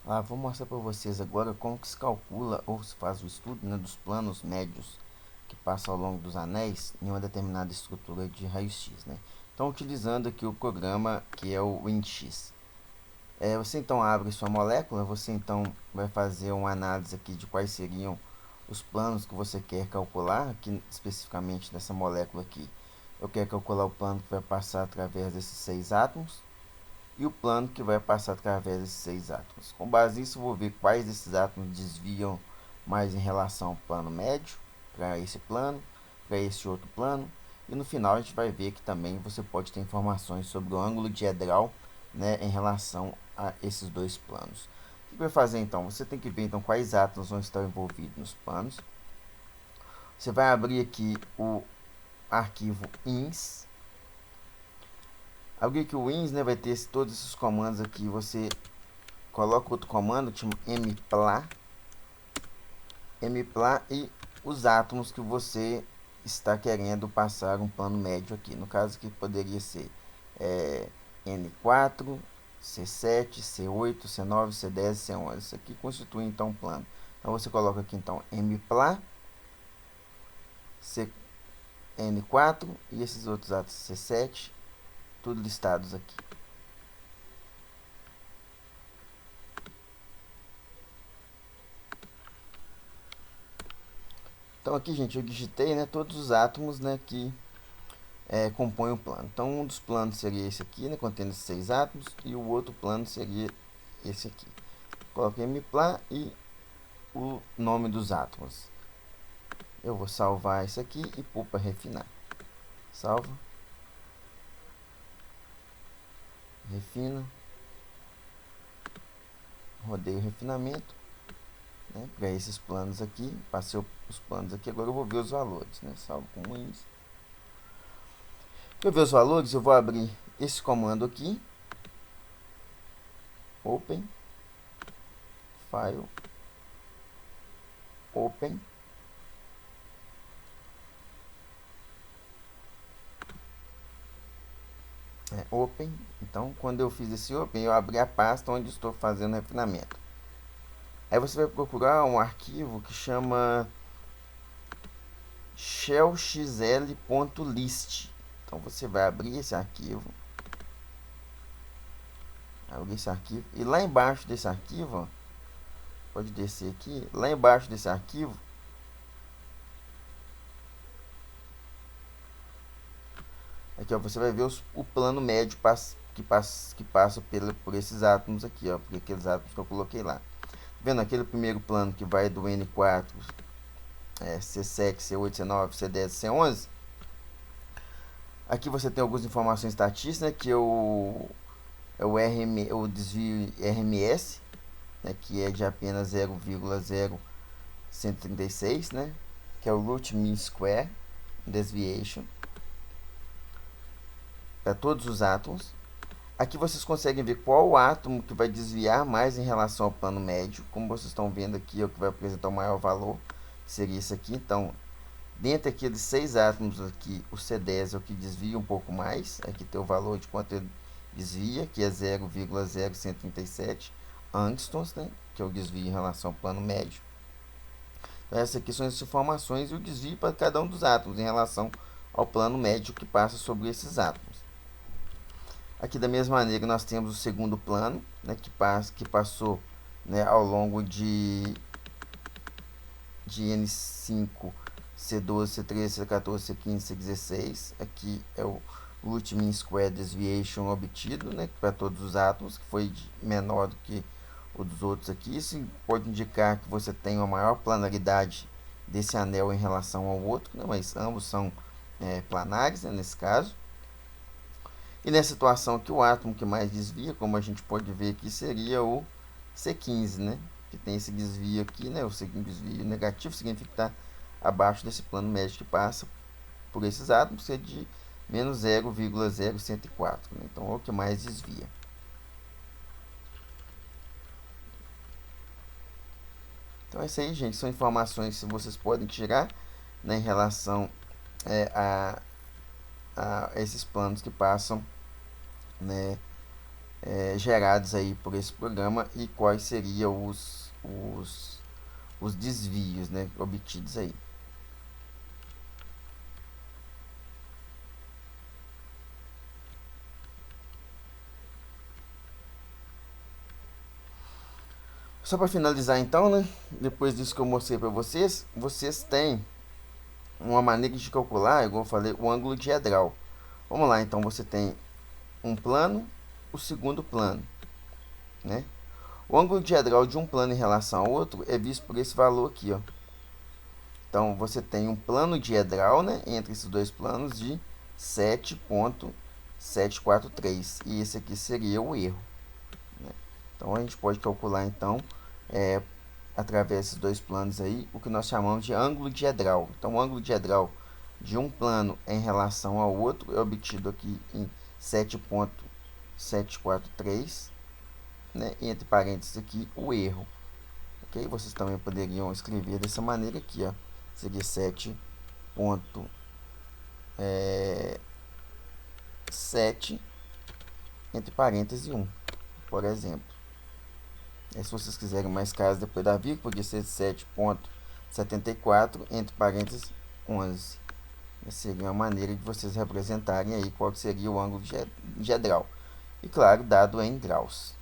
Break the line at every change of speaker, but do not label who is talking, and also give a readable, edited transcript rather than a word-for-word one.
Vou mostrar para vocês agora como que se calcula ou se faz o estudo, né, dos planos médios que passam ao longo dos anéis em uma determinada estrutura de raio-x, né? Então, utilizando aqui o programa que é o WinX. Você então abre sua molécula, você então vai fazer uma análise aqui de quais seriam os planos que você quer calcular, aqui especificamente nessa molécula aqui. Eu quero calcular o plano que vai passar através desses 6 átomos e o plano que vai passar através desses 6 átomos. Com base nisso, eu vou ver quais desses átomos desviam mais em relação ao plano médio, para esse plano, para esse outro plano. E no final a gente vai ver que também você pode ter informações sobre o ângulo diedral, né, em relação a esses dois planos. O que vai fazer então? Você tem que ver então quais átomos vão estar envolvidos nos planos. Você vai abrir aqui o arquivo ins. Abrir aqui o ins, né, vai ter todos esses comandos aqui. Você coloca outro comando que chama mpla e os átomos que você está querendo passar um plano médio aqui. No caso que poderia ser N4, C7, C8, C9, C10, C11. Isso aqui constitui então um plano. Então você coloca aqui então mpla, N4 e esses outros átomos C7, tudo listados aqui. Então aqui, gente, eu digitei, né, todos os átomos, né, que compõem o plano. Então, um dos planos seria esse aqui, né, contendo esses 6 átomos, e o outro plano seria esse aqui. Coloquei mpla e o nome dos átomos. Eu vou salvar isso aqui e pôr para refinar. Salva, refina, rodei o refinamento, né, para esses planos aqui. Passei os planos aqui, agora eu vou ver os valores, né, salvo com isso. Para ver os valores, eu vou abrir esse comando aqui, open, file, open, open. Então, quando eu fiz esse open, eu abri a pasta onde estou fazendo refinamento. Aí você vai procurar um arquivo que chama shellxl.list. Então você vai abrir esse arquivo, e lá embaixo desse arquivo, ó, pode descer aqui, lá embaixo desse arquivo, aqui ó, você vai ver o plano médio que passa por esses átomos aqui, ó, por aqueles átomos que eu coloquei lá. Vendo aquele primeiro plano que vai do N4, C7, C8, C9, C10, C11. Aqui você tem algumas informações estatísticas, né, que o desvio RMS, né, que é de apenas 0,0136, né, que é o root mean square deviation para todos os átomos. Aqui vocês conseguem ver qual o átomo que vai desviar mais em relação ao plano médio. Como vocês estão vendo aqui, é o que vai apresentar o maior valor, que seria esse aqui. Então, dentre aqueles 6 átomos aqui, o C10 é o que desvia um pouco mais. Aqui tem o valor de quanto ele desvia, que é 0,0137 angstroms, né, que é o desvio em relação ao plano médio. Então, essas aqui são as informações e o desvio para cada um dos átomos em relação ao plano médio que passa sobre esses átomos. Aqui da mesma maneira nós temos o segundo plano, né, que passou, né, ao longo de N5, C12, C13, C14, C15, C16. Aqui é o root mean square deviation obtido, né, para todos os átomos, que foi menor do que o dos outros aqui. Isso pode indicar que você tem uma maior planaridade desse anel em relação ao outro, né, mas ambos são planares, né, nesse caso. E nessa situação aqui, o átomo que mais desvia, como a gente pode ver aqui, seria o C15, né? Que tem esse desvio aqui, né? O desvio negativo significa que está abaixo desse plano médio que passa por esses átomos, que é de menos 0,0104. Né? Então, é o que mais desvia. Então, é isso aí, gente. São informações que vocês podem tirar, né, em relação a esses planos que passam, né, gerados aí por esse programa e quais seriam os desvios, né, obtidos aí. Só para finalizar então, né, depois disso que eu mostrei para vocês, vocês têm uma maneira de calcular, igual eu falei, o ângulo diedral. Vamos lá, então você tem um plano, o segundo plano, né? O ângulo diedral de um plano em relação ao outro é visto por esse valor aqui, ó. Então você tem um plano diedral, né, entre esses dois planos de 7,743 e esse aqui seria o erro, né? Então a gente pode calcular então através desses dois planos aí o que nós chamamos de ângulo diedral. Então o ângulo diedral de um plano em relação ao outro é obtido aqui em 7,743, né, e entre parênteses aqui o erro. Ok? Vocês também poderiam escrever dessa maneira aqui, ó. Seria 7,7 entre parênteses 1, por exemplo. Se vocês quiserem mais casos depois da vírgula, podia ser 7,74 entre parênteses 11. Essa seria uma maneira de vocês representarem aí qual seria o ângulo diedral. E claro, dado em graus.